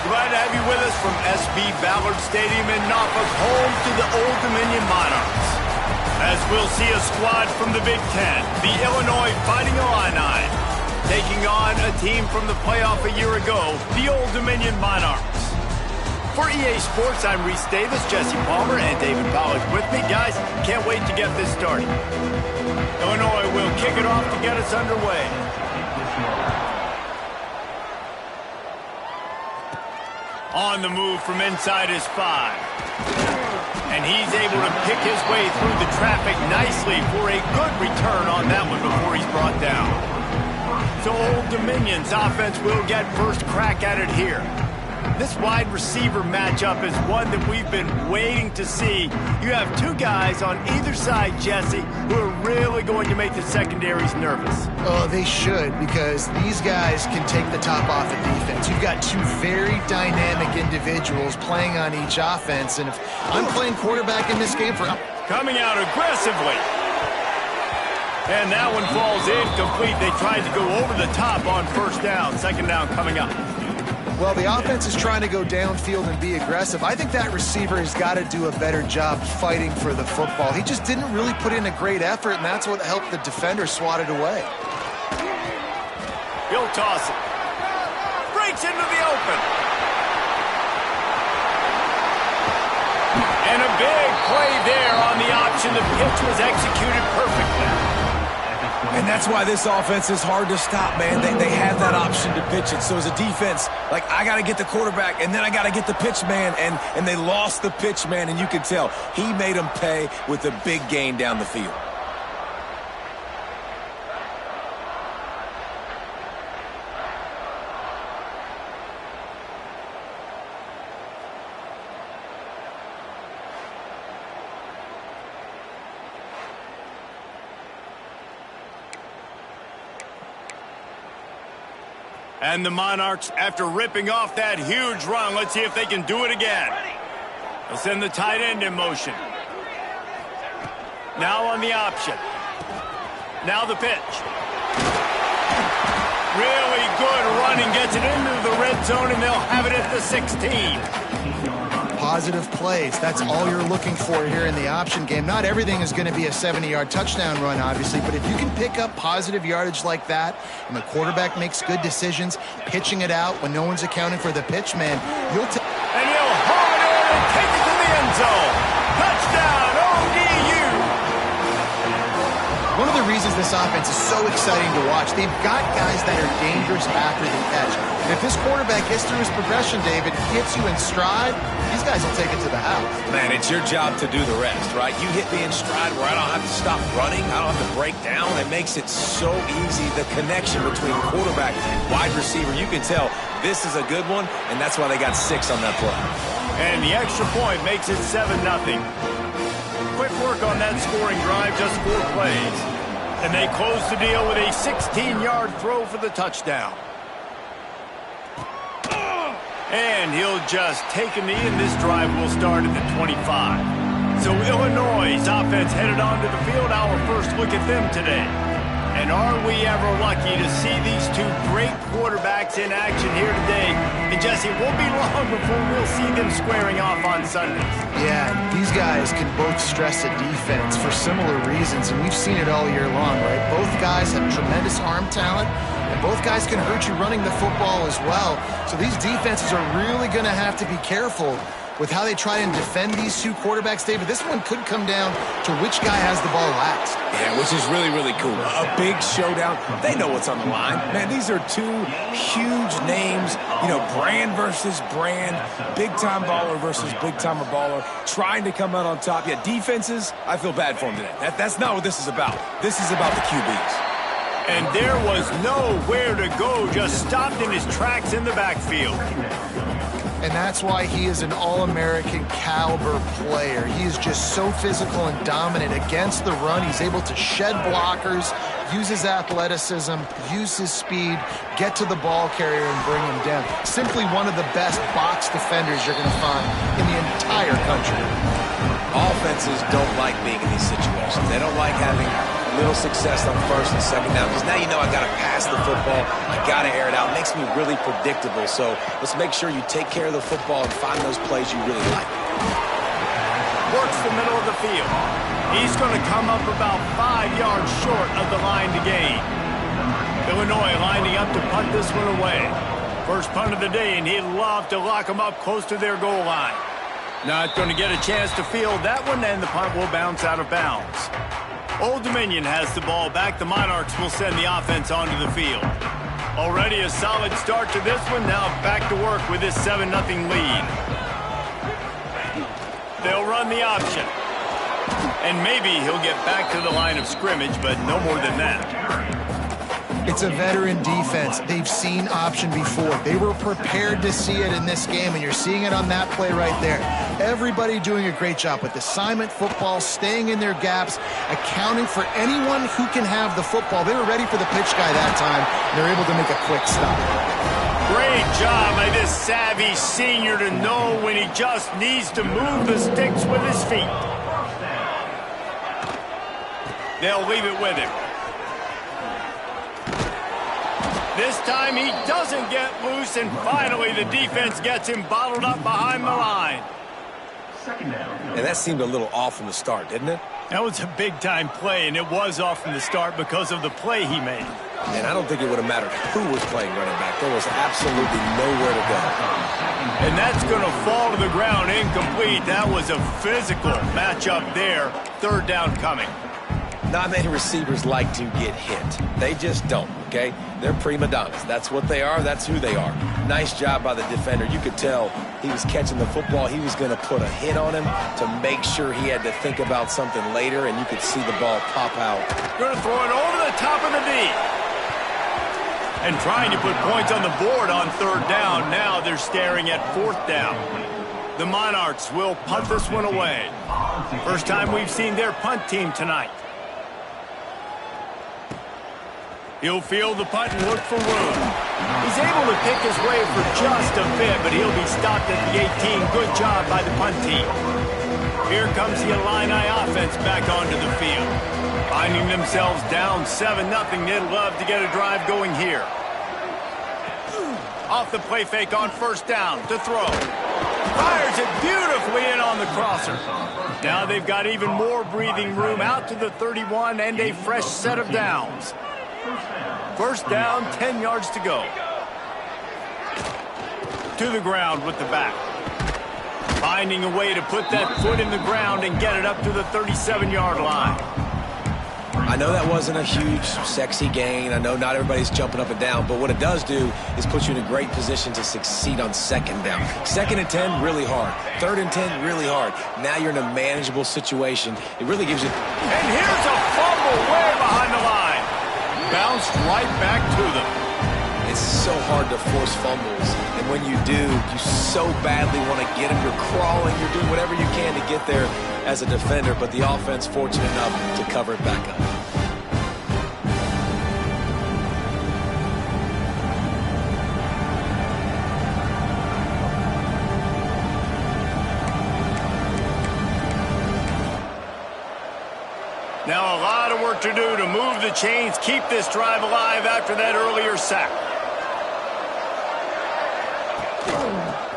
Glad to have you with us from SB Ballard Stadium in Norfolk, home to the Old Dominion Monarchs. As we'll see a squad from the Big Ten, the Illinois Fighting Illini, taking on a team from the playoff a year ago, the Old Dominion Monarchs. For EA Sports, I'm Reese Davis, Jesse Palmer, and David Powell with me. Guys, can't wait to get this started. Illinois will kick it off to get us underway. On the move from inside his 5. And he's able to pick his way through the traffic nicely for a good return on that one before he's brought down. So Old Dominion's offense will get first crack at it here. This wide receiver matchup is one that we've been waiting to see. You have two guys on either side, Jesse, who are really going to make the secondaries nervous. Oh, they should, because these guys can take the top off of defense. You've got two very dynamic individuals playing on each offense, and if I'm playing quarterback in this game for... Coming out aggressively. And that one falls incomplete. They tried to go over the top on first down. Second down coming up. Well, the offense is trying to go downfield and be aggressive. I think that receiver has got to do a better job fighting for the football. He just didn't really put in a great effort, and that's what helped the defender swat it away. He'll toss it. Breaks into the open. And a big play there on the option. The pitch was executed perfectly. And that's why this offense is hard to stop, man. They have that option to pitch it. So as a defense, like, I got to get the quarterback, and then I got to get the pitch man, and they lost the pitch man, and you can tell he made them pay with a big gain down the field. And the Monarchs, after ripping off that huge run, let's see if they can do it again. They'll send the tight end in motion. Now on the option. Now the pitch. Really good running, gets it into the red zone, and they'll have it at the 16. Positive plays. That's all you're looking for here in the option game. Not everything is going to be a 70-yard touchdown run, obviously, but if you can pick up positive yardage like that, and the quarterback makes good decisions, pitching it out when no one's accounting for the pitch man, you'll take... And he'll haul it in and take it to the end zone. Touchdown, ODU! One of the reasons this offense is so exciting to watch, they've got guys that are dangerous after the catch. And if this quarterback gets through his progression, David, hits you in stride, these guys will take it to the house. Man, it's your job to do the rest, right? You hit me in stride where I don't have to stop running. I don't have to break down. It makes it so easy. The connection between quarterback and wide receiver, you can tell this is a good one, and that's why they got 6 on that play. And the extra point makes it 7-0. Quick work on that scoring drive, just 4 plays. And they close the deal with a 16-yard throw for the touchdown. And he'll just take a knee, and this drive will start at the 25. So Illinois' offense headed onto the field. Our first look at them today. And are we ever lucky to see these two great quarterbacks in action here today? And Jesse, it won't be long before we'll see them squaring off on Sundays. Yeah, these guys can both stress a defense for similar reasons, and we've seen it all year long, right? Both guys have tremendous arm talent, and both guys can hurt you running the football as well. So these defenses are really going to have to be careful with how they try and defend these two quarterbacks, David. This one could come down to which guy has the ball last. Yeah, which is really, really cool. A big showdown. They know what's on the line. Man, these are two huge names, you know, brand versus brand, big-time baller versus big-timer baller, trying to come out on top. Yeah, defenses, I feel bad for them today. That's not what this is about. This is about the QBs. And there was nowhere to go, just stopped in his tracks in the backfield. And that's why he is an All-American caliber player. He is just so physical and dominant against the run. He's able to shed blockers, use his athleticism, use his speed, get to the ball carrier and bring him down. Simply one of the best box defenders you're going to find in the entire country. Offenses don't like being in these situations. They don't like having little success on first and second down, because now you know I got to pass the football, I got to air it out. It makes me really predictable. So let's make sure you take care of the football and find those plays you really like. Works the middle of the field. He's going to come up about 5 yards short of the line to gain. Illinois lining up to punt this one away. First punt of the day, and he'd love to lock them up close to their goal line. Not going to get a chance to field that one, and the punt will bounce out of bounds. Old Dominion has the ball back. The Monarchs will send the offense onto the field. Already a solid start to this one. Now back to work with this 7-0 lead. They'll run the option. And maybe he'll get back to the line of scrimmage, but no more than that. It's a veteran defense. They've seen option before. They were prepared to see it in this game, and you're seeing it on that play right there. Everybody doing a great job with assignment football, staying in their gaps, accounting for anyone who can have the football. They were ready for the pitch guy that time, and they're able to make a quick stop. Great job by this savvy senior to know when he just needs to move the sticks with his feet. They'll leave it with him. This time he doesn't get loose, and finally the defense gets him bottled up behind the line. And that seemed a little off from the start, didn't it? That was a big-time play, and it was off from the start because of the play he made. And I don't think it would have mattered who was playing running back. There was absolutely nowhere to go. And that's going to fall to the ground incomplete. That was a physical matchup there. Third down coming. Not many receivers like to get hit. They just don't, okay? They're prima donnas. That's what they are. That's who they are. Nice job by the defender. You could tell he was catching the football. He was going to put a hit on him to make sure he had to think about something later, and you could see the ball pop out. Going to throw it over the top of the knee. And trying to put points on the board on third down. Now they're staring at fourth down. The Monarchs will punt this one away. First time we've seen their punt team tonight. He'll field the punt and look for room. He's able to pick his way for just a bit, but he'll be stopped at the 18. Good job by the punt team. Here comes the Illini offense back onto the field. Finding themselves down 7-0, they'd love to get a drive going here. Off the play fake on first down to throw. Fires it beautifully in on the crosser. Now they've got even more breathing room out to the 31 and a fresh set of downs. First down, 10 yards to go. To the ground with the back. Finding a way to put that foot in the ground and get it up to the 37-yard line. I know that wasn't a huge, sexy gain. I know not everybody's jumping up and down, but what it does do is put you in a great position to succeed on second down. Second and 10, really hard. Third and 10, really hard. Now you're in a manageable situation. It really gives you... And here's a fumble way behind the line. Bounced right back to them. It's so hard to force fumbles, and when you do, you so badly want to get them. You're crawling, you're doing whatever you can to get there as a defender, but the offense fortunate enough to cover it back up. Now a lot of work to do to move the chains, keep this drive alive after that earlier sack.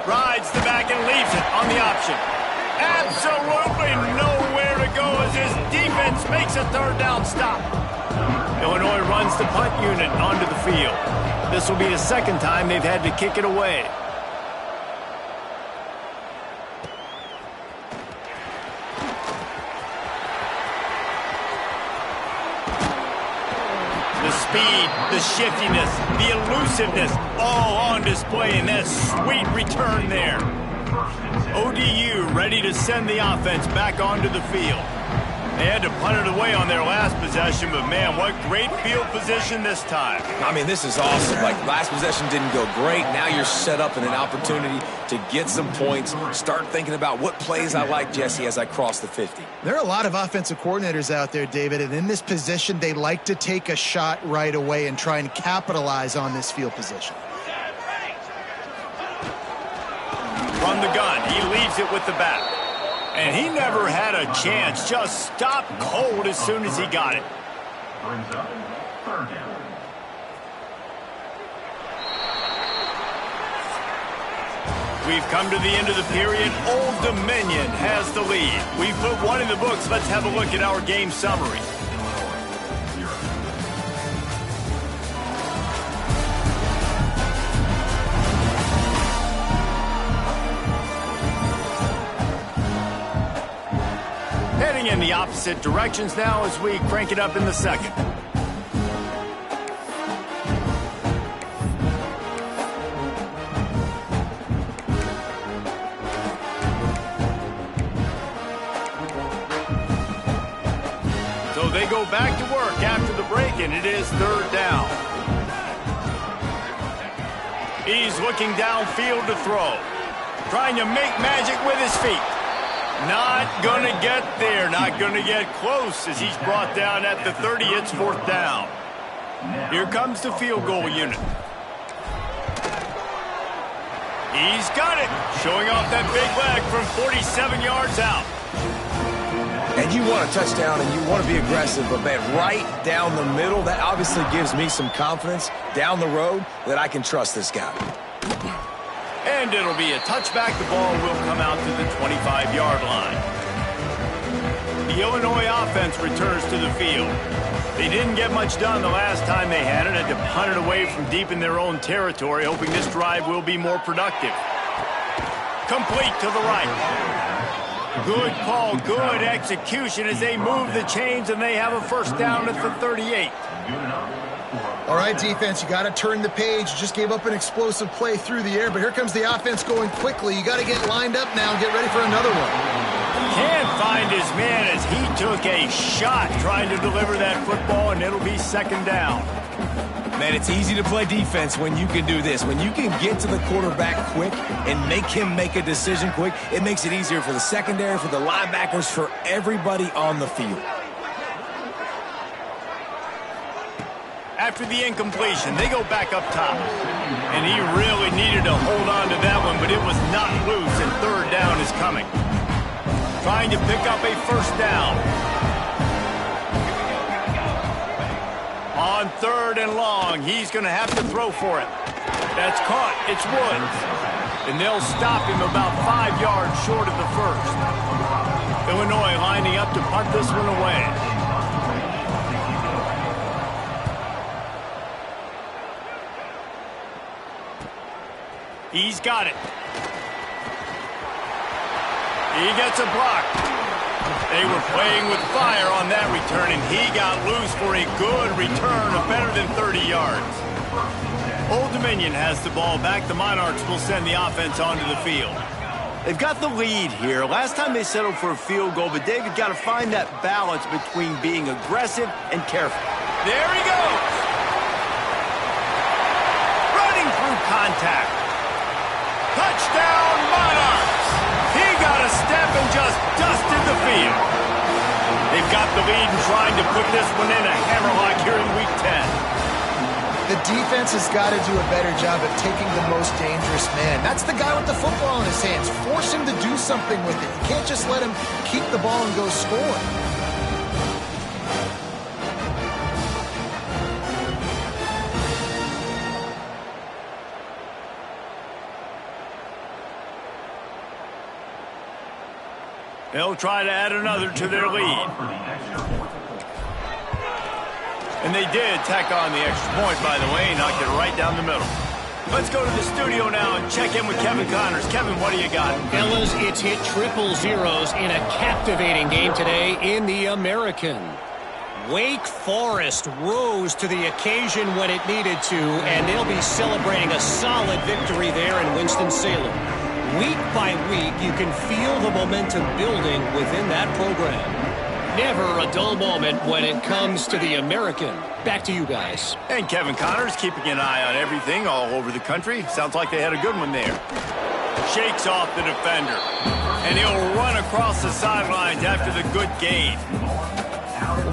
Rides the back and leaves it on the option. Absolutely nowhere to go as his defense makes a third down stop. Illinois runs the punt unit onto the field. This will be the second time they've had to kick it away. The speed, the shiftiness, the elusiveness, all on display in that sweet return there. ODU ready to send the offense back onto the field. They had to punt it away on their last possession, but man, what great field position this time. I mean, this is awesome. Like, last possession didn't go great. Now you're set up in an opportunity to get some points. Start thinking about what plays I like, Jesse, as I cross the 50. There are a lot of offensive coordinators out there, David, and in this position, they like to take a shot right away and try and capitalize on this field position. From the gun, he leaves it with the back. And he never had a chance, just stopped cold as soon as he got it. Brings up third down. We've come to the end of the period. Old Dominion has the lead. We've put one in the books. Let's have a look at our game summary. Heading in the opposite directions now as we crank it up in the second. So they go back to work after the break, and it is third down. He's looking downfield to throw, trying to make magic with his feet. Not going to get there, not going to get close as he's brought down at the 30. It's fourth down. Here comes the field goal unit. He's got it, showing off that big leg from 47 yards out. And you want a touchdown and you want to be aggressive, but man, right down the middle, that obviously gives me some confidence down the road that I can trust this guy. And it'll be a touchback. The ball will come out to the 25-yard line. The Illinois offense returns to the field. They didn't get much done the last time they had it. Had to punt it away from deep in their own territory, hoping this drive will be more productive. Complete to the right. Good call, good execution as they move the chains, and they have a first down at the 38. All right, defense, you got to turn the page. You just gave up an explosive play through the air, but here comes the offense going quickly. You got to get lined up now and get ready for another one. Can't find his man as he took a shot trying to deliver that football, and it'll be second down. Man, it's easy to play defense when you can do this. When you can get to the quarterback quick and make him make a decision quick, it makes it easier for the secondary, for the linebackers, for everybody on the field. After the incompletion, they go back up top. And he really needed to hold on to that one, but it was not loose, and third down is coming. Trying to pick up a first down. On third and long, he's going to have to throw for it. That's caught. It's Woods. And they'll stop him about 5 yards short of the first. Illinois lining up to punt this one away. He's got it. He gets a block. They were playing with fire on that return, and he got loose for a good return of better than 30 yards. Old Dominion has the ball back. The Monarchs will send the offense onto the field. They've got the lead here. Last time they settled for a field goal, but David got to find that balance between being aggressive and careful. There he goes. Running through contact. Touchdown, Monarchs! He got a step and just dusted the field. They've got the lead and trying to put this one in a hammerlock here in Week 10. The defense has got to do a better job of taking the most dangerous man. That's the guy with the football in his hands. Force him to do something with it. You can't just let him keep the ball and go score. They'll try to add another to their lead. And they did tack on the extra point, by the way, knocked it right down the middle. Let's go to the studio now and check in with Kevin Connors. Kevin, what do you got? Fellas, it's hit triple zeros in a captivating game today in the American. Wake Forest rose to the occasion when it needed to, and they'll be celebrating a solid victory there in Winston-Salem. Week by week, you can feel the momentum building within that program. Never a dull moment when it comes to the American. Back to you guys. And Kevin Connors keeping an eye on everything all over the country. Sounds like they had a good one there. Shakes off the defender. And he'll run across the sidelines after the good gain.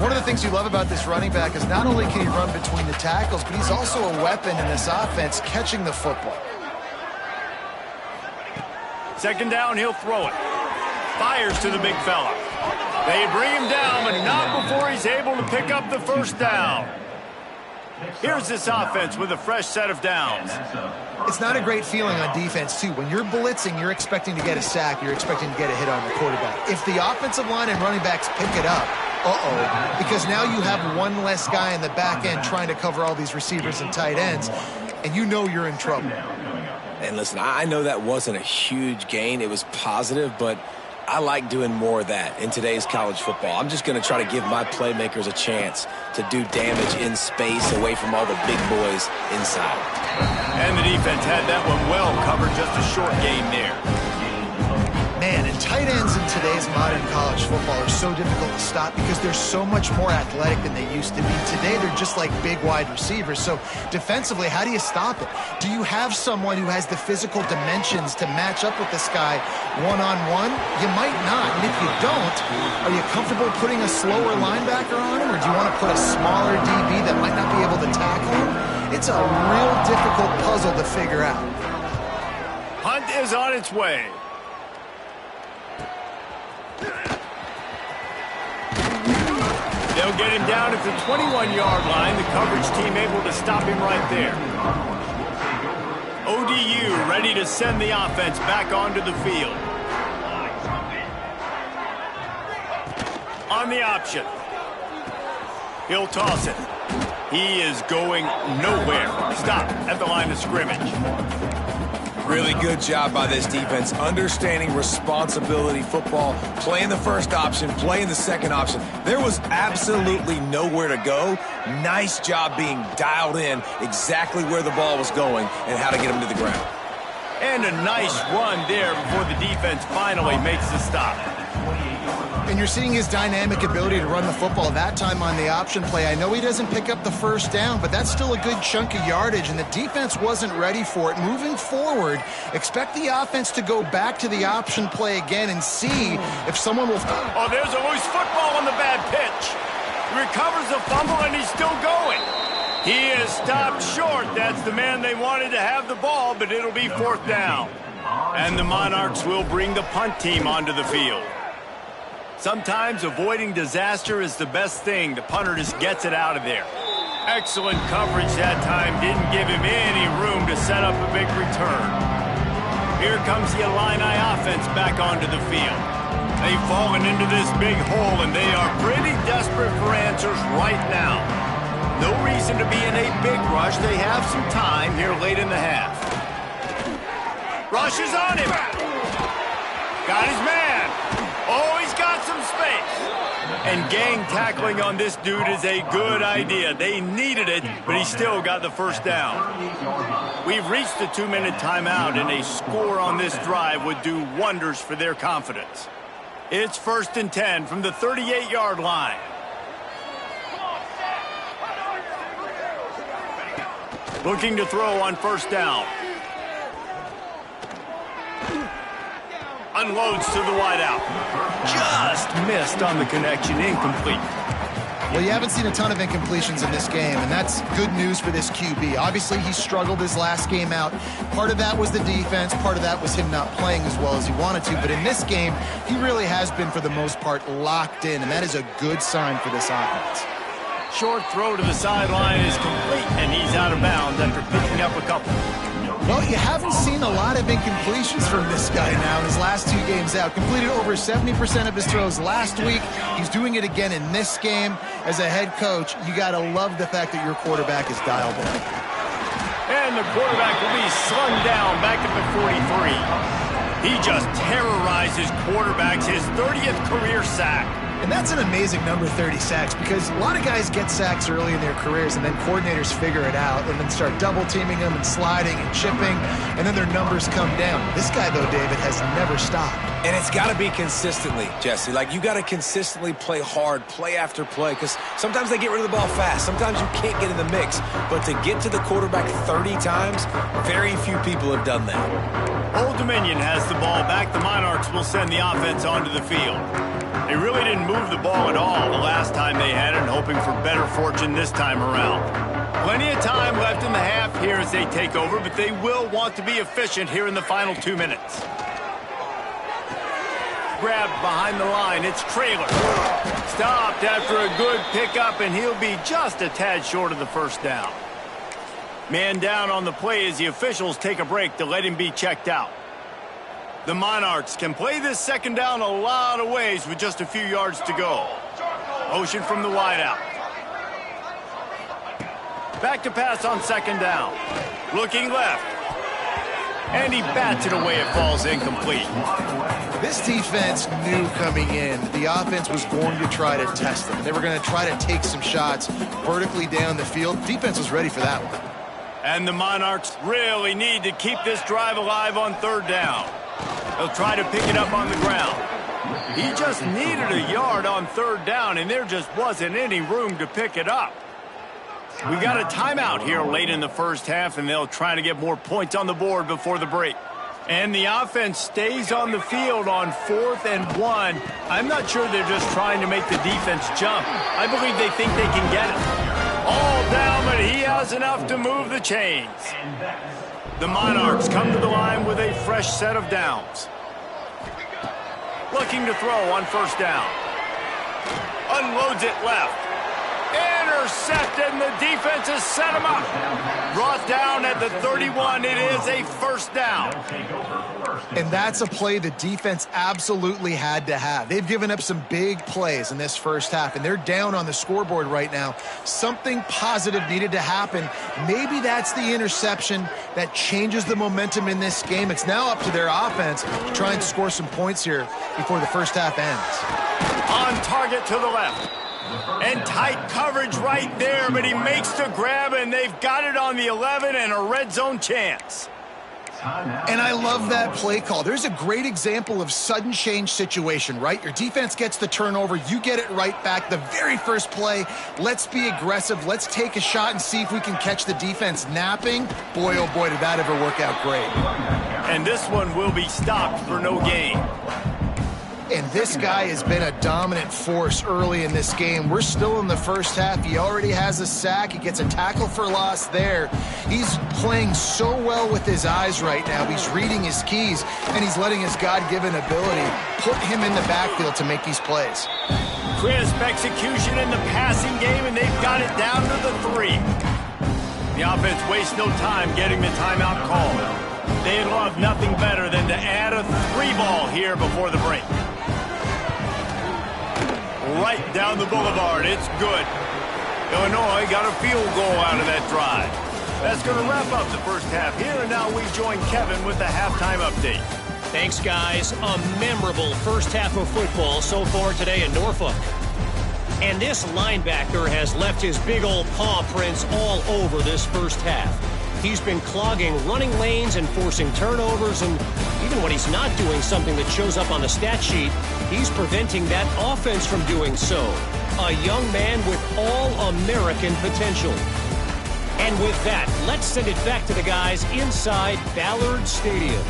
One of the things you love about this running back is not only can he run between the tackles, but he's also a weapon in this offense catching the football. Second down, he'll throw it. Fires to the big fella. They bring him down, but not before he's able to pick up the first down. Here's this offense with a fresh set of downs. It's not a great feeling on defense, too. When you're blitzing, you're expecting to get a sack. You're expecting to get a hit on the quarterback. If the offensive line and running backs pick it up, because now you have one less guy in the back end trying to cover all these receivers and tight ends, and you know you're in trouble. And listen, I know that wasn't a huge gain. It was positive, but I like doing more of that in today's college football. I'm just going to try to give my playmakers a chance to do damage in space away from all the big boys inside. And the defense had that one well covered, just a short gain there. Man, and tight ends in today's modern college football are so difficult to stop because they're so much more athletic than they used to be. Today, they're just like big wide receivers. So defensively, how do you stop it? Do you have someone who has the physical dimensions to match up with this guy one-on-one? You might not. And if you don't, are you comfortable putting a slower linebacker on him? Or do you want to put a smaller DB that might not be able to tackle him? It's a real difficult puzzle to figure out. Hunt is on its way. They'll get him down at the 21-yard line. The coverage team able to stop him right there. ODU ready to send the offense back onto the field. On the option. He'll toss it. He is going nowhere. Stop at the line of scrimmage. Really good job by this defense, understanding responsibility football, playing the first option, playing the second option. There was absolutely nowhere to go. Nice job being dialed in exactly where the ball was going and how to get him to the ground. And a nice run there before the defense finally makes the stop. And you're seeing his dynamic ability to run the football that time on the option play. I know he doesn't pick up the first down, but that's still a good chunk of yardage, and the defense wasn't ready for it. Moving forward, expect the offense to go back to the option play again and see if someone will... Oh, there's a loose football on the bad pitch. He recovers the fumble, and he's still going. He is stopped short. That's the man they wanted to have the ball, but it'll be fourth down. And the Monarchs will bring the punt team onto the field. Sometimes avoiding disaster is the best thing. The punter just gets it out of there. Excellent coverage that time. Didn't give him any room to set up a big return. Here comes the Illini offense back onto the field. They've fallen into this big hole, and they are pretty desperate for answers right now. No reason to be in a big rush. They have some time here late in the half. Rush is on him. Got his man. Oh, he's got some space. And gang tackling on this dude is a good idea. They needed it, but he still got the first down. We've reached the 2-minute timeout, and a score on this drive would do wonders for their confidence. It's 1st and 10 from the 38-yard line. Looking to throw on first down. Unloads to the wideout. Just missed on the connection. Incomplete. Well, you haven't seen a ton of incompletions in this game, and that's good news for this QB. Obviously, he struggled his last game out. Part of that was the defense. Part of that was him not playing as well as he wanted to. But in this game, he really has been, for the most part, locked in, and that is a good sign for this offense. Short throw to the sideline is complete, and he's out of bounds after picking up a couple. Well, you haven't seen a lot of incompletions from this guy now in his last 2 games out. Completed over 70% of his throws last week. He's doing it again in this game. As a head coach, you got to love the fact that your quarterback is dialed in. And the quarterback will be slung down back up at 43. He just terrorizes quarterbacks, his 30th career sack. And that's an amazing number, 30 sacks, because a lot of guys get sacks early in their careers, and then coordinators figure it out and then start double-teaming them and sliding and chipping, and then their numbers come down. This guy, though, David, has never stopped. And it's got to be consistently, Jesse. Like, you got to consistently play hard, play after play, because sometimes they get rid of the ball fast. Sometimes you can't get in the mix. But to get to the quarterback 30 times, very few people have done that. Old Dominion has the ball back. The Monarchs will send the offense onto the field. They really didn't move the ball at all the last time they had it, and hoping for better fortune this time around. Plenty of time left in the half here as they take over, but they will want to be efficient here in the final 2 minutes. Grabbed behind the line, it's Trailer. Stopped after a good pickup, and he'll be just a tad short of the first down. Man down on the play as the officials take a break to let him be checked out. The Monarchs can play this second down a lot of ways with just a few yards to go. Motion from the wideout. Back to pass on second down. Looking left. And he bats it away. It falls incomplete. This defense knew coming in the offense was going to try to test them. They were going to try to take some shots vertically down the field. Defense was ready for that one. And the Monarchs really need to keep this drive alive on third down. They'll try to pick it up on the ground. He just needed a yard on third down, and there just wasn't any room to pick it up. We've got a timeout here late in the first half, and they'll try to get more points on the board before the break. And the offense stays on the field on 4th and 1. I'm not sure they're just trying to make the defense jump. I believe they think they can get it. All down, but he has enough to move the chains. The Monarchs come to the line with a fresh set of downs. Looking to throw on first down. Unloads it left. Intercepted, and the defense has set him up. Brought down at the 31. It is a first down. And that's a play the defense absolutely had to have. They've given up some big plays in this first half, and they're down on the scoreboard right now. Something positive needed to happen. Maybe that's the interception that changes the momentum in this game. It's now up to their offense to try and score some points here before the first half ends. On target to the left. And tight coverage right there, but he makes the grab, and they've got it on the 11 and a red zone chance. And I love that play call. There's a great example of sudden change situation, right? Your defense gets the turnover. You get it right back. The very first play, let's be aggressive. Let's take a shot and see if we can catch the defense napping. Boy, oh boy, did that ever work out great. And this one will be stopped for no gain. And this guy has been a dominant force early in this game. We're still in the first half. He already has a sack. He gets a tackle for loss there. He's playing so well with his eyes right now. He's reading his keys, and he's letting his God-given ability put him in the backfield to make these plays. Crisp execution in the passing game, and they've got it down to the 3. The offense wastes no time getting the timeout call. They'd love nothing better than to add a 3 ball here before the break. Right down the boulevard. It's good. Illinois got a field goal out of that drive. That's going to wrap up the first half here, and now we join Kevin with the halftime update. Thanks, guys. A memorable first half of football so far today in Norfolk. And this linebacker has left his big old paw prints all over this first half. He's been clogging running lanes and forcing turnovers, and even when he's not doing something that shows up on the stat sheet, he's preventing that offense from doing so. A young man with all-American potential. And with that, let's send it back to the guys inside Ballard Stadium.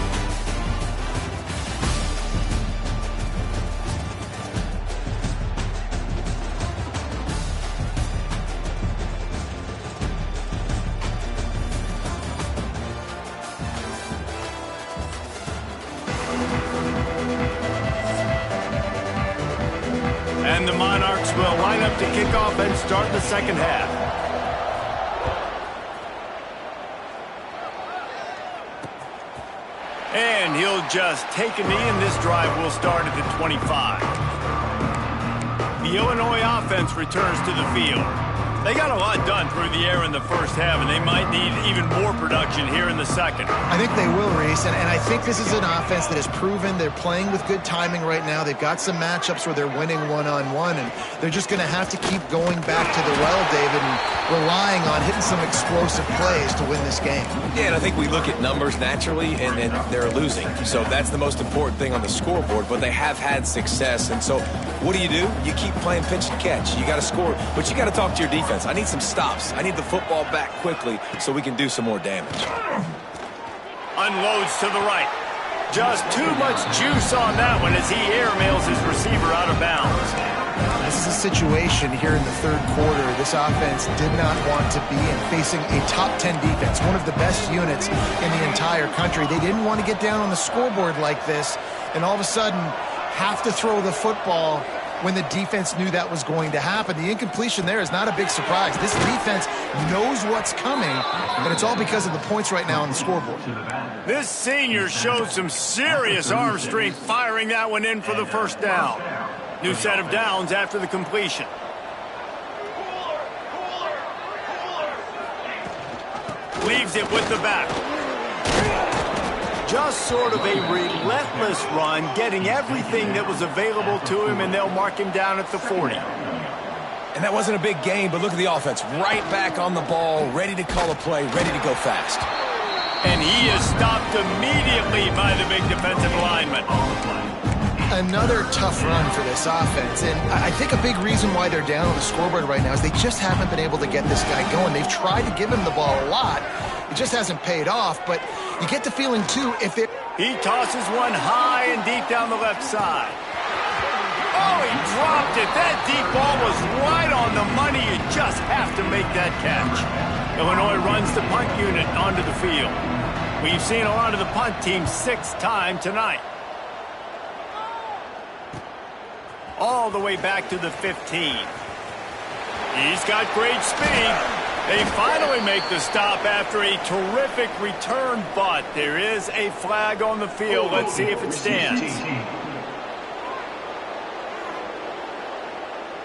And the Monarchs will line up to kick off and start the second half. and he'll just take a knee, and this drive will start at the 25. The Illinois offense returns to the field. They got a lot done through the air in the first half, and they might need even more production here in the second. I think they will, Reese, and I think this is an offense that has proven they're playing with good timing right now. They've got some matchups where they're winning one-on-one, and they're just going to have to keep going back to the well, David, and relying on hitting some explosive plays to win this game. Yeah, and I think we look at numbers naturally, and they're losing. So that's the most important thing on the scoreboard, but they have had success. And so what do? You keep playing pitch and catch. You got to score, but you got to talk to your defense. I need some stops. I need the football back quickly so we can do some more damage. Unloads to the right. Just too much juice on that one as he airmails his receiver out of bounds. This is a situation here in the third quarter this offense did not want to be in, facing a top 10 defense, one of the best units in the entire country. They didn't want to get down on the scoreboard like this and all of a sudden have to throw the football when the defense knew that was going to happen. The incompletion there is not a big surprise. This defense knows what's coming, and it's all because of the points right now on the scoreboard. This senior showed some serious arm strength firing that one in for the first down. New set of downs after the completion. Leaves it with the back. Just sort of a relentless run, getting everything that was available to him, and they'll mark him down at the 40. And that wasn't a big game, but look at the offense. Right back on the ball, ready to call a play, ready to go fast. And he is stopped immediately by the big defensive lineman. Another tough run for this offense, and I think a big reason why they're down on the scoreboard right now is they just haven't been able to get this guy going. They've tried to give him the ball a lot. It just hasn't paid off, but you get the feeling, too, if they're... He tosses one high and deep down the left side. Oh, he dropped it. That deep ball was right on the money. You just have to make that catch. Illinois runs the punt unit onto the field. We've seen a lot of the punt team 6 times tonight. All the way back to the 15. He's got great speed. They finally make the stop after a terrific return, but there is a flag on the field. Let's see if it stands.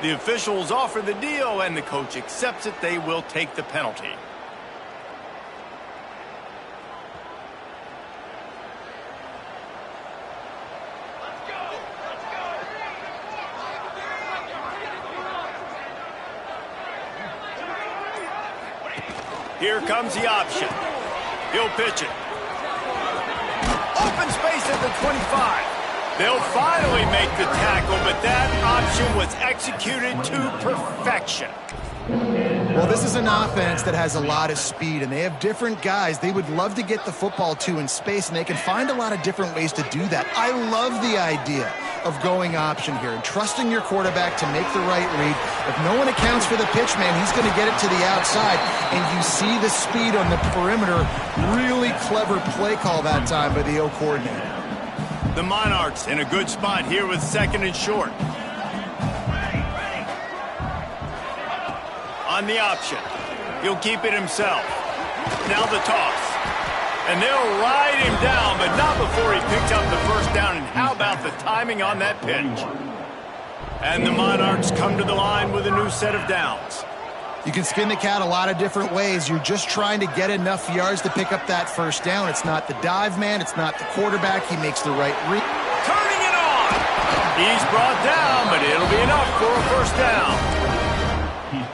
The officials offer the deal, and the coach accepts it. They will take the penalty. Here comes the option. He'll pitch it. Open space at the 25. They'll finally make the tackle, but that option was executed to perfection. Well, this is an offense that has a lot of speed, and they have different guys they would love to get the football to in space, and they can find a lot of different ways to do that. I love the idea of going option here and trusting your quarterback to make the right read. If no one accounts for the pitch, man, he's going to get it to the outside, and you see the speed on the perimeter. Really clever play call that time by the O coordinator. The Monarchs in a good spot here with second and short. On the option. He'll keep it himself. Now the toss. And they'll ride him down, but not before he picks up the first down. And how about the timing on that pitch? And the Monarchs come to the line with a new set of downs. You can skin the cat a lot of different ways. You're just trying to get enough yards to pick up that first down. It's not the dive man. It's not the quarterback. He makes the right read. Turning it on. He's brought down, but it'll be enough for a first down.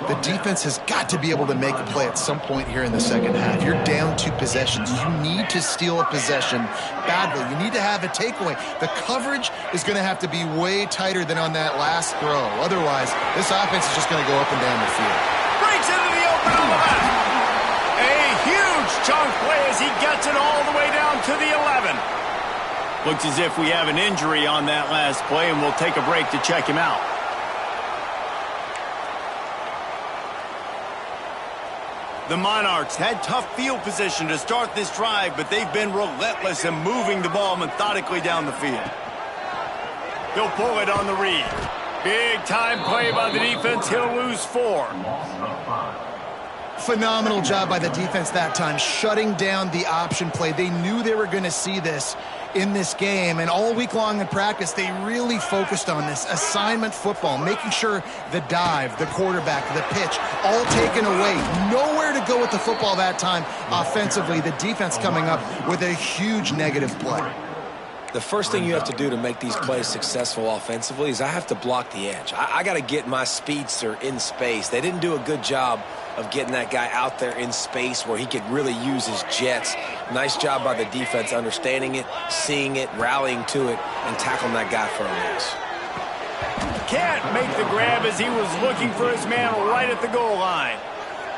The defense has got to be able to make a play at some point here in the second half. You're down 2 possessions. You need to steal a possession badly. You need to have a takeaway. The coverage is going to have to be way tighter than on that last throw. Otherwise, this offense is just going to go up and down the field. Breaks into the open on the left. A huge chunk play as he gets it all the way down to the 11. Looks as if we have an injury on that last play, and we'll take a break to check him out. The Monarchs had tough field position to start this drive, but they've been relentless in moving the ball methodically down the field. He'll pull it on the read. Big time play by the defense. He'll lose 4. Phenomenal job by the defense that time, shutting down the option play. They knew they were going to see this in this game, and all week long in practice, they really focused on this assignment football, making sure the dive, the quarterback, the pitch, all taken away. Nowhere to go with the football that time offensively. The defense coming up with a huge negative play. The first thing you have to do to make these plays successful offensively is I have to block the edge. I got to get my speedster in space. They didn't do a good job of getting that guy out there in space where he could really use his jets. Nice job by the defense understanding it, seeing it, rallying to it, and tackling that guy for a loss. Can't make the grab as he was looking for his man right at the goal line.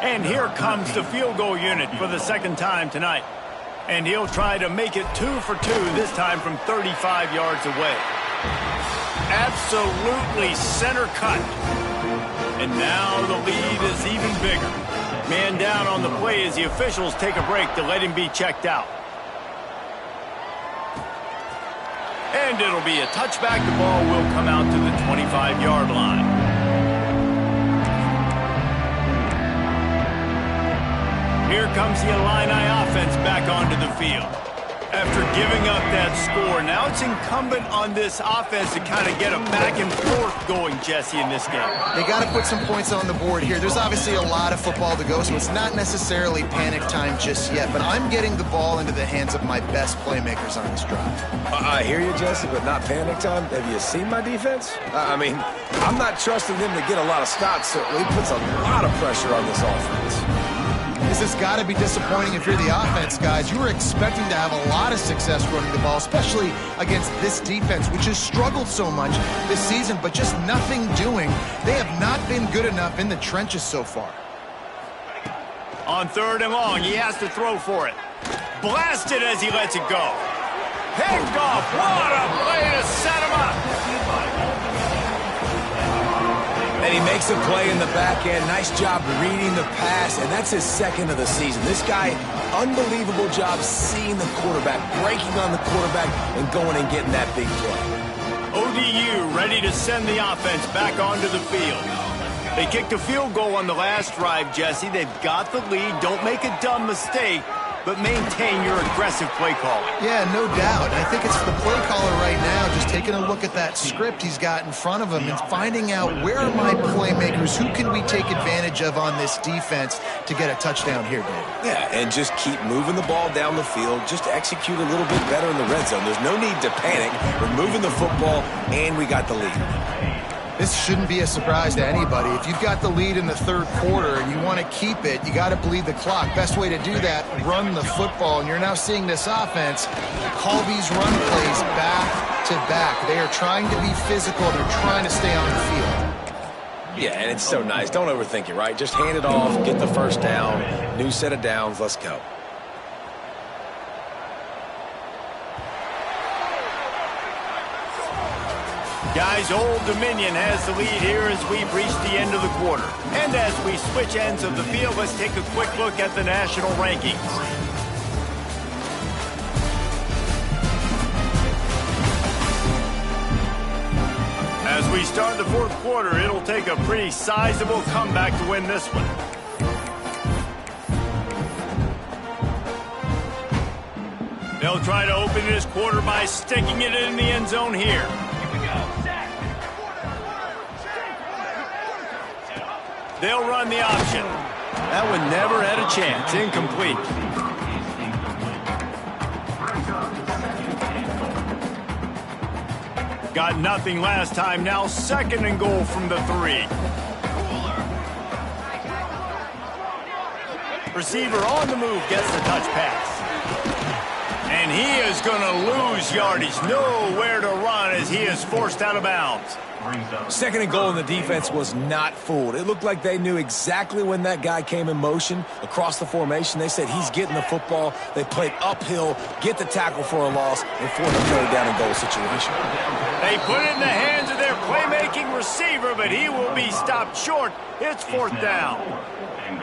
And here comes the field goal unit for the second time tonight. And he'll try to make it 2 for 2, this time from 35 yards away. Absolutely center cut. And now the lead is even bigger. Man down on the play as the officials take a break to let him be checked out. And it'll be a touchback. The ball will come out to the 25-yard line. Here comes the Illini offense back onto the field. After giving up that score, now it's incumbent on this offense to kind of get a back and forth going, Jesse, in this game. They got to put some points on the board here. There's obviously a lot of football to go, so it's not necessarily panic time just yet, but I'm getting the ball into the hands of my best playmakers on this drive. I hear you, Jesse, but not panic time. Have you seen my defense? I mean, I'm not trusting them to get a lot of stops, so it puts a lot of pressure on this offense. This has got to be disappointing if you're the offense, guys. You were expecting to have a lot of success running the ball, especially against this defense, which has struggled so much this season, but just nothing doing. They have not been good enough in the trenches so far. On 3rd and long, he has to throw for it. Blasted as he lets it go. Picked off. What a play to set him up. And he makes a play in the back end. Nice job reading the pass, and that's his second of the season. This guy, unbelievable job seeing the quarterback, breaking on the quarterback, and going and getting that big play. ODU ready to send the offense back onto the field. They kicked a field goal on the last drive, Jesse. They've got the lead. Don't make a dumb mistake, but maintain your aggressive play calling. Yeah, no doubt. I think it's the play caller right now just taking a look at that script he's got in front of him and finding out where are my playmakers, who can we take advantage of on this defense to get a touchdown here, Dave. Yeah, and just keep moving the ball down the field. Just execute a little bit better in the red zone. There's no need to panic. We're moving the football, and we got the lead. This shouldn't be a surprise to anybody. If you've got the lead in the 3rd quarter and you want to keep it, you got to bleed the clock. Best way to do that, run the football. And you're now seeing this offense call these run plays back to back. They are trying to be physical. They're trying to stay on the field. Yeah, and it's so nice. Don't overthink it, right? Just hand it off, get the first down, new set of downs, let's go. Guys, Old Dominion has the lead here as we've reached the end of the quarter. And as we switch ends of the field, let's take a quick look at the national rankings. As we start the 4th quarter, it'll take a pretty sizable comeback to win this one. They'll try to open this quarter by sticking it in the end zone here. They'll run the option. That one never had a chance. Incomplete. Got nothing last time. Now 2nd and goal from the 3. Receiver on the move gets the touch pass. And he is going to lose yardage. Nowhere to run as he is forced out of bounds. 2nd and goal, and the defense was not fooled. It looked like they knew exactly when that guy came in motion across the formation. They said he's getting the football. They played uphill, get the tackle for a loss, and force a 3rd down and goal situation. They put it in the hands of their playmaking receiver, but he will be stopped short. It's 4th down.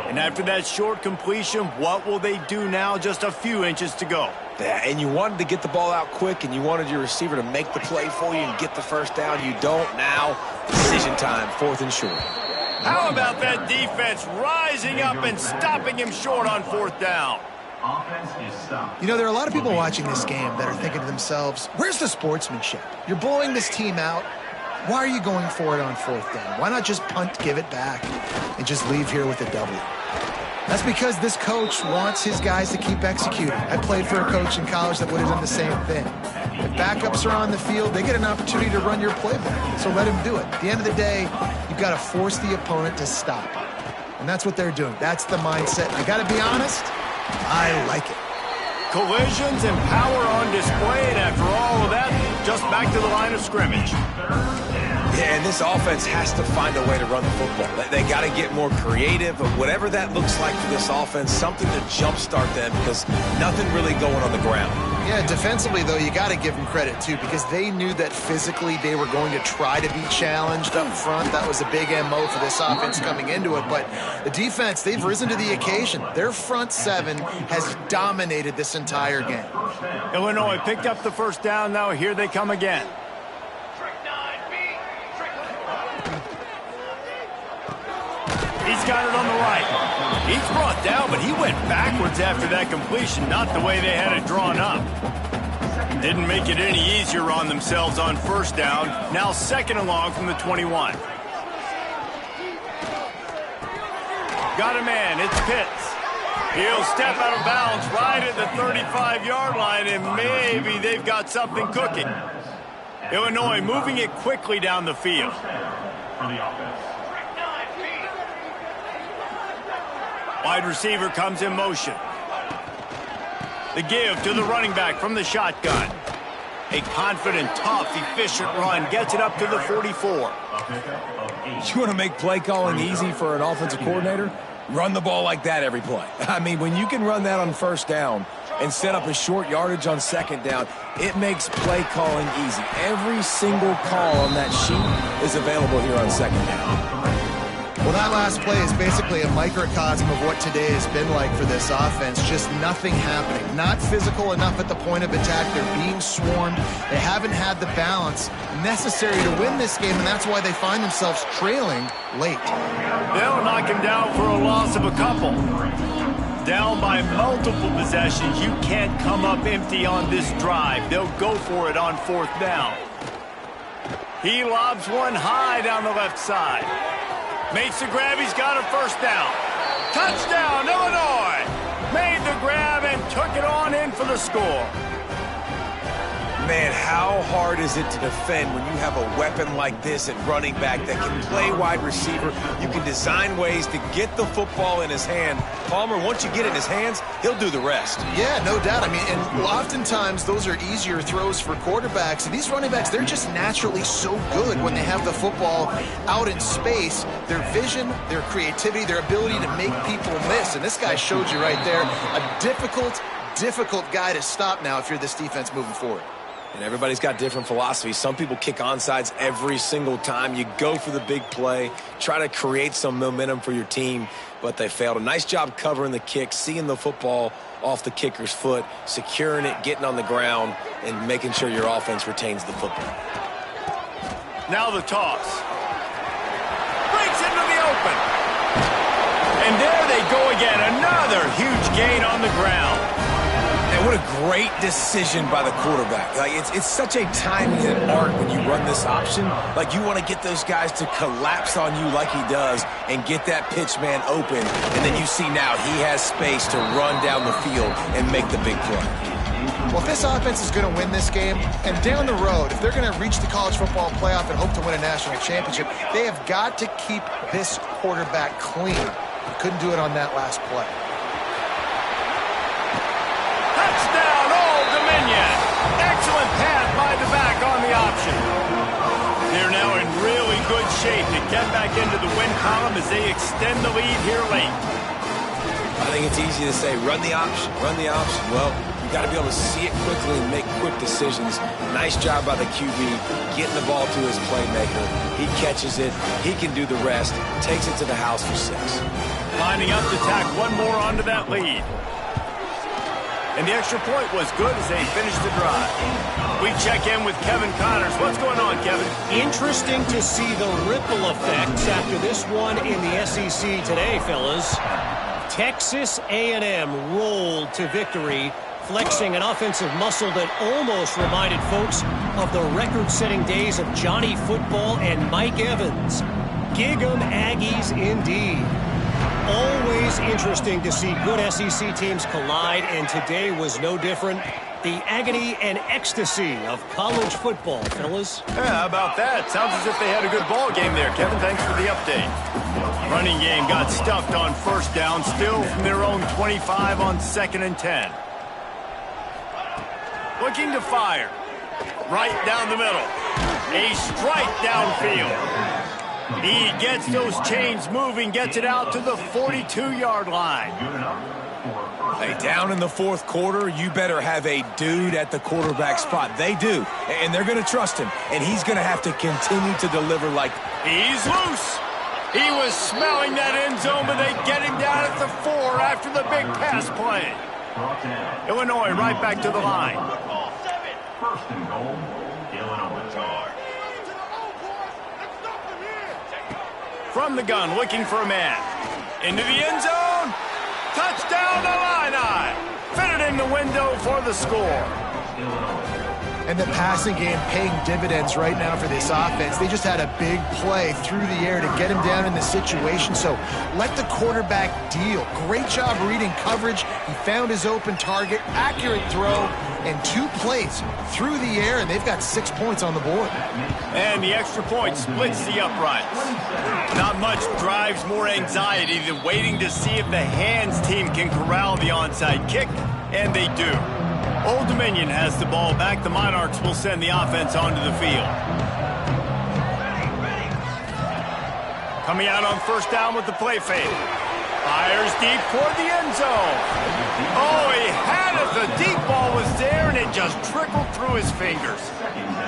And after that short completion, what will they do now? Just a few inches to go. Yeah, and you wanted to get the ball out quick, and you wanted your receiver to make the play for you and get the first down. You don't now. Decision time, 4th and short. How about that defense rising up and stopping him short on 4th down? Offense is stopped. You know, there are a lot of people watching this game that are thinking to themselves, where's the sportsmanship? You're blowing this team out. Why are you going for it on 4th down? Why not just punt, give it back, and just leave here with a W? That's because this coach wants his guys to keep executing. I played for a coach in college that would have done the same thing. If backups are on the field, they get an opportunity to run your playbook, so let him do it. At the end of the day, you've got to force the opponent to stop. And that's what they're doing. That's the mindset. I got to be honest, I like it. Collisions and power on display, and after all of that, just back to the line of scrimmage. Yeah, and this offense has to find a way to run the football. They got to get more creative, but whatever that looks like for this offense, something to jumpstart them because nothing really going on the ground. Yeah, defensively, though, you got to give them credit, too, because they knew that physically they were going to try to be challenged up front. That was a big MO for this offense coming into it. But the defense, they've risen to the occasion. Their front seven has dominated this entire game. Illinois picked up the 1st down. Now here they come again. He's got it on the right. He's brought down, but he went backwards after that completion, not the way they had it drawn up. Didn't make it any easier on themselves on 1st down. Now 2nd along from the 21. Got a man. It's Pitts. He'll step out of bounds right at the 35-yard line, and maybe they've got something cooking. Illinois moving it quickly down the field. For the offense. Wide receiver comes in motion. The give to the running back from the shotgun. A confident, tough, efficient run gets it up to the 44. You want to make play calling easy for an offensive coordinator? Run the ball like that every play. I mean, when you can run that on 1st down and set up a short yardage on 2nd down, it makes play calling easy. Every single call on that sheet is available here on 2nd down. Well, that last play is basically a microcosm of what today has been like for this offense. Just nothing happening. Not physical enough at the point of attack. They're being swarmed. They haven't had the balance necessary to win this game, and that's why they find themselves trailing late. They'll knock him down for a loss of a couple. Down by multiple possessions. You can't come up empty on this drive. They'll go for it on 4th down. He lobs one high down the left side. Makes the grab. He's got a 1st down. Touchdown, Illinois. Made the grab and took it on in for the score. Man, how hard is it to defend when you have a weapon like this at running back that can play wide receiver? You can design ways to get the football in his hand. Palmer, once you get it in his hands, he'll do the rest. Yeah, no doubt. I mean, and oftentimes those are easier throws for quarterbacks. And these running backs, they're just naturally so good when they have the football out in space. Their vision, their creativity, their ability to make people miss. And this guy showed you right there, a difficult guy to stop now if you're this defense moving forward. And everybody's got different philosophies. Some people kick onside every single time. You go for the big play, try to create some momentum for your team, but they failed. A nice job covering the kick, seeing the football off the kicker's foot, securing it, getting on the ground, and making sure your offense retains the football. Now the toss. Breaks into the open. And there they go again. Another huge gain on the ground. And what a great decision by the quarterback. Like it's such a timing and art when you run this option. Like you want to get those guys to collapse on you like he does and get that pitch man open. And then you see now he has space to run down the field and make the big play. Well, if this offense is going to win this game, and down the road, if they're going to reach the college football playoff and hope to win a national championship, they have got to keep this quarterback clean. He couldn't do it on that last play. Touchdown, Old Dominion. Excellent pass by the back on the option. They're now in really good shape to get back into the win column as they extend the lead here late. I think it's easy to say, run the option, run the option. Well, you got to be able to see it quickly and make quick decisions. Nice job by the QB, getting the ball to his playmaker. He catches it. He can do the rest. Takes it to the house for 6. Lining up to tack one more onto that lead. And the extra point was good as they finished the drive. We check in with Kevin Connors. What's going on, Kevin? Interesting to see the ripple effects after this one in the SEC today, fellas. Texas A&M rolled to victory, flexing an offensive muscle that almost reminded folks of the record-setting days of Johnny Football and Mike Evans. Gig 'em Aggies indeed. Always interesting to see good SEC teams collide, and today was no different. The agony and ecstasy of college football, fellas. Yeah, how about that? Sounds as if they had a good ball game there, Kevin. Thanks for the update. Running game got stuffed on first down, still from their own 25 on 2nd and 10. Looking to fire. Right down the middle. A strike downfield. He gets those chains moving, gets it out to the 42-yard line. Hey, down in the fourth quarter, you better have a dude at the quarterback spot. They do, and they're going to trust him, and he's going to have to continue to deliver like... He's loose. He was smelling that end zone, but they get him down at the 4 after the big pass play. Illinois right back to the line. First and goal, Illinois. From the gun, looking for a man. Into the end zone. Touchdown, Illini. Fit it in the window for the score. And the passing game paying dividends right now for this offense. They just had a big play through the air to get him down in the situation. So let the quarterback deal. Great job reading coverage. He found his open target, accurate throw, and 2 plays through the air, and they've got 6 points on the board. And the extra point splits the uprights. Not much drives more anxiety than waiting to see if the hands team can corral the onside kick, and they do. Old Dominion has the ball back. The Monarchs will send the offense onto the field. Coming out on first down with the play fake. Fires deep toward the end zone. Oh, he had it. The deep ball was there, and it just trickled through his fingers.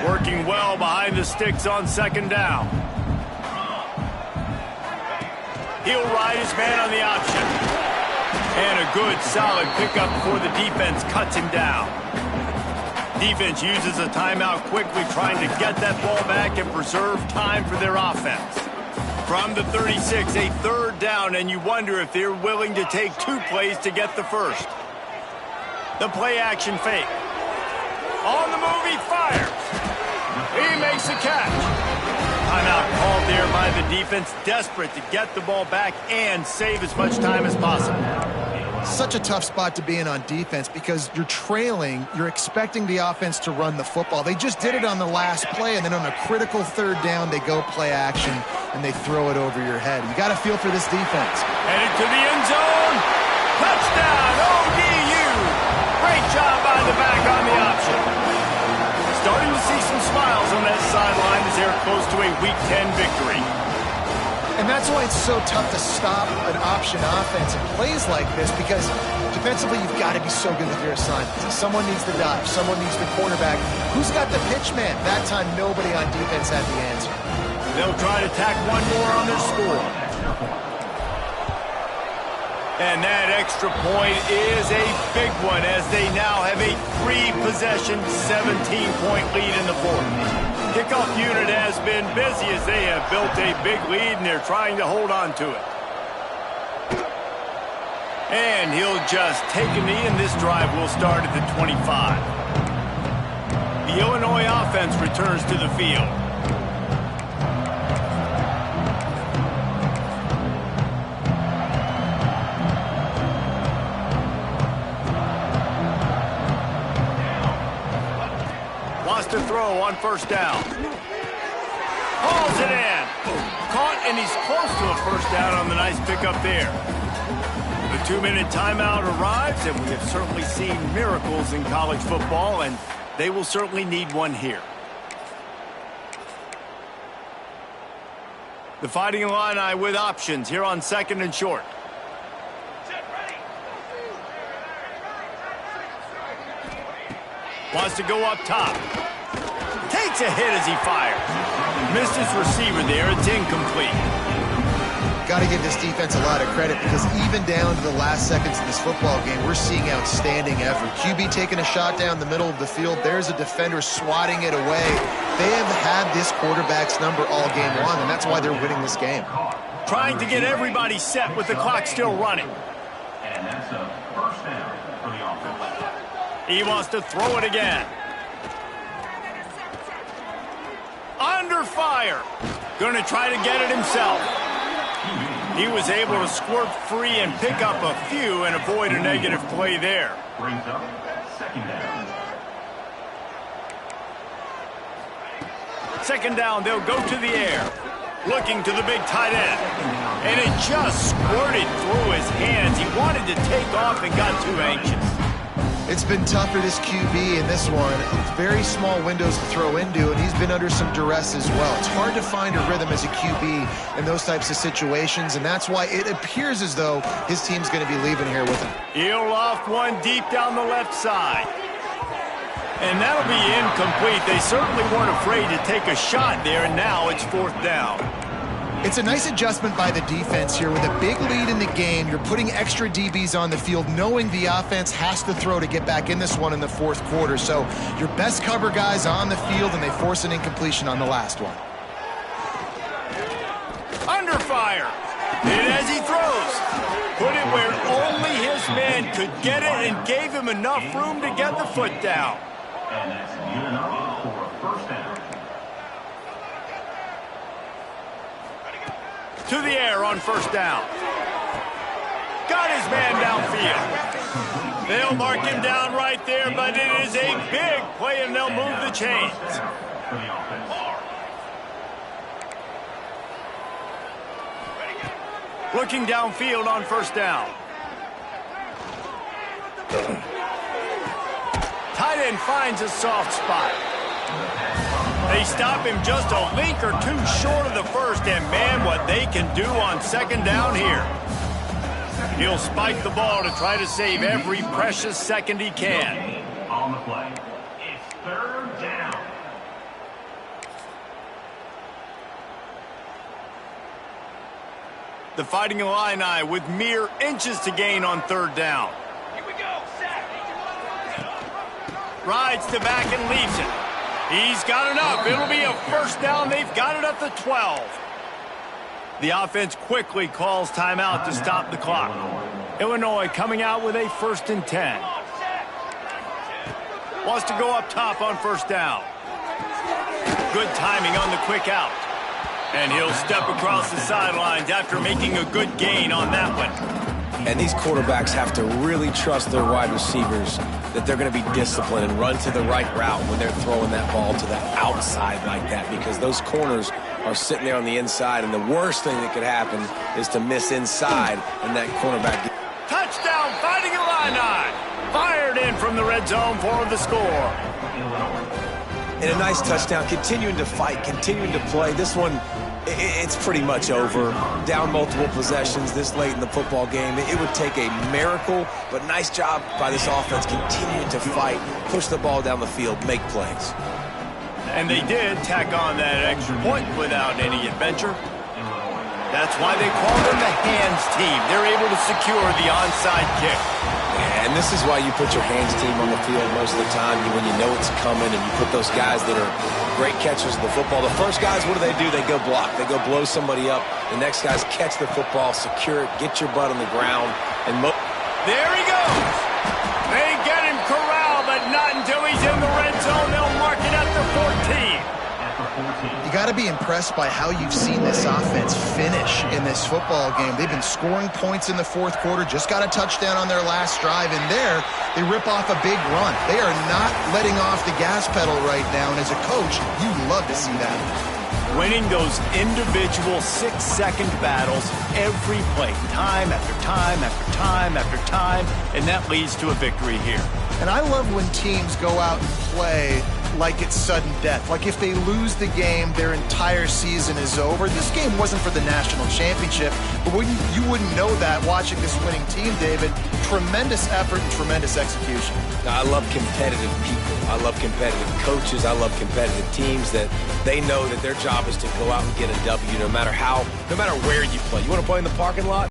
Working well behind the sticks on 2nd down. He'll ride his man on the option. And a good, solid pickup before the defense cuts him down. Defense uses a timeout quickly, trying to get that ball back and preserve time for their offense. From the 36, a 3rd down, and you wonder if they're willing to take 2 plays to get the first. The play-action fake. On the move, he fires. He makes a catch. Timeout called there by the defense, desperate to get the ball back and save as much time as possible. Such a tough spot to be in on defense because you're trailing, you're expecting the offense to run the football. They just did it on the last play, and then on a critical 3rd down, they go play action, and they throw it over your head. You got to feel for this defense. Headed to the end zone. Touchdown, ODU. Great job by the back on the option. Starting to see some smiles on that sideline as they're close to a Week 10 victory. And that's why it's so tough to stop an option offense in plays like this, because defensively you've got to be so good with your assignments. Someone needs the dive. Someone needs the quarterback. Who's got the pitch man? That time nobody on defense had the answer. They'll try to tack one more on their score. And that extra point is a big one as they now have a 3-possession, 17-point lead in the 4th. Kickoff unit has been busy as they have built a big lead, and they're trying to hold on to it. And he'll just take a knee, and this drive will start at the 25. The Illinois offense returns to the field. To throw on first down. Hauls it in. Caught, and he's close to a first down on the nice pickup there. The 2-minute timeout arrives, and we have certainly seen miracles in college football, and they will certainly need one here. The Fighting Illini with options here on 2nd and short. Wants to go up top. Takes a hit as he fires. Missed his receiver there. It's incomplete. got to give this defense a lot of credit because even down to the last seconds of this football game, we're seeing outstanding effort. QB taking a shot down the middle of the field. There's a defender swatting it away. They have had this quarterback's number all game long, and that's why they're winning this game. Trying to get everybody set with the clock still running. And that's a first down for the offense. He wants to throw it again. Under fire. Going to try to get it himself. He was able to squirt free and pick up a few and avoid a negative play there. Brings up second down. Second down, they'll go to the air. Looking to the big tight end. And it just squirted through his hands. He wanted to take off and got too anxious. It's been tough for this QB in this one. Very small windows to throw into, and he's been under some duress as well. It's hard to find a rhythm as a QB in those types of situations, and that's why it appears as though his team's going to be leaving here with him. He'll loft one deep down the left side. And that'll be incomplete. They certainly weren't afraid to take a shot there, and now it's fourth down. It's a nice adjustment by the defense here. With a big lead in the game, you're putting extra DBs on the field, knowing the offense has to throw to get back in this one in the fourth quarter. So your best cover guys on the field, and they force an incompletion on the last one. Under fire. And as he throws, put it where only his man could get it and gave him enough room to get the foot down. And that's good enough for a first down. To the air on first down. Got his man downfield. They'll mark him down right there, but it is a big play, and they'll move the chains. For the offense. Looking downfield on first down. Tight end finds a soft spot. They stop him just a link or two short of the first, and man, what they can do on second down here. He'll spike the ball to try to save every precious second he can. On the play. It's third down. The Fighting Illini with mere inches to gain on third down. Here we go. Sack. Rides to back and leaves it. He's got enough. It'll be a first down. They've got it at the 12. The offense quickly calls timeout to stop the clock. Illinois coming out with a 1st and 10. Wants to go up top on first down. Good timing on the quick out. And he'll step across the sidelines after making a good gain on that one. And these quarterbacks have to really trust their wide receivers that they're going to be disciplined and run to the right route when they're throwing that ball to the outside like that, because those corners are sitting there on the inside, and the worst thing that could happen is to miss inside and that cornerback. Touchdown, Fighting Illini! Fired in from the red zone for the score. And a nice touchdown, continuing to fight, continuing to play. This one, it's pretty much over. Down multiple possessions this late in the football game. It would take a miracle, but nice job by this offense continuing to fight, push the ball down the field, make plays. And they did tack on that extra point without any adventure. That's why they call them the hands team. They're able to secure the onside kick. And this is why you put your hands team on the field most of the time when you know it's coming, and you put those guys that are great catchers of the football. The first guys, what do? They go block. They go blow somebody up. The next guys catch the football, secure it, get your butt on the ground. And there he goes. They get him corralled, but not until he's in the red zone. They'll mark it at the 14. You got to be impressed by how you've seen this offense finish in this football game. They've been scoring points in the fourth quarter, just got a touchdown on their last drive, and there they rip off a big run. They are not letting off the gas pedal right now, and as a coach, you love to see that. Winning those individual 6-second battles every play, time after time after time after time, and that leads to a victory here. And I love when teams go out and play like it's sudden death. Like if they lose the game, their entire season is over. This game wasn't for the national championship, but you wouldn't know that watching this winning team, David. Tremendous effort and tremendous execution. I love competitive people. I love competitive coaches. I love competitive teams that they know that their job job is to go out and get a W no matter where you play. You want to play in the parking lot?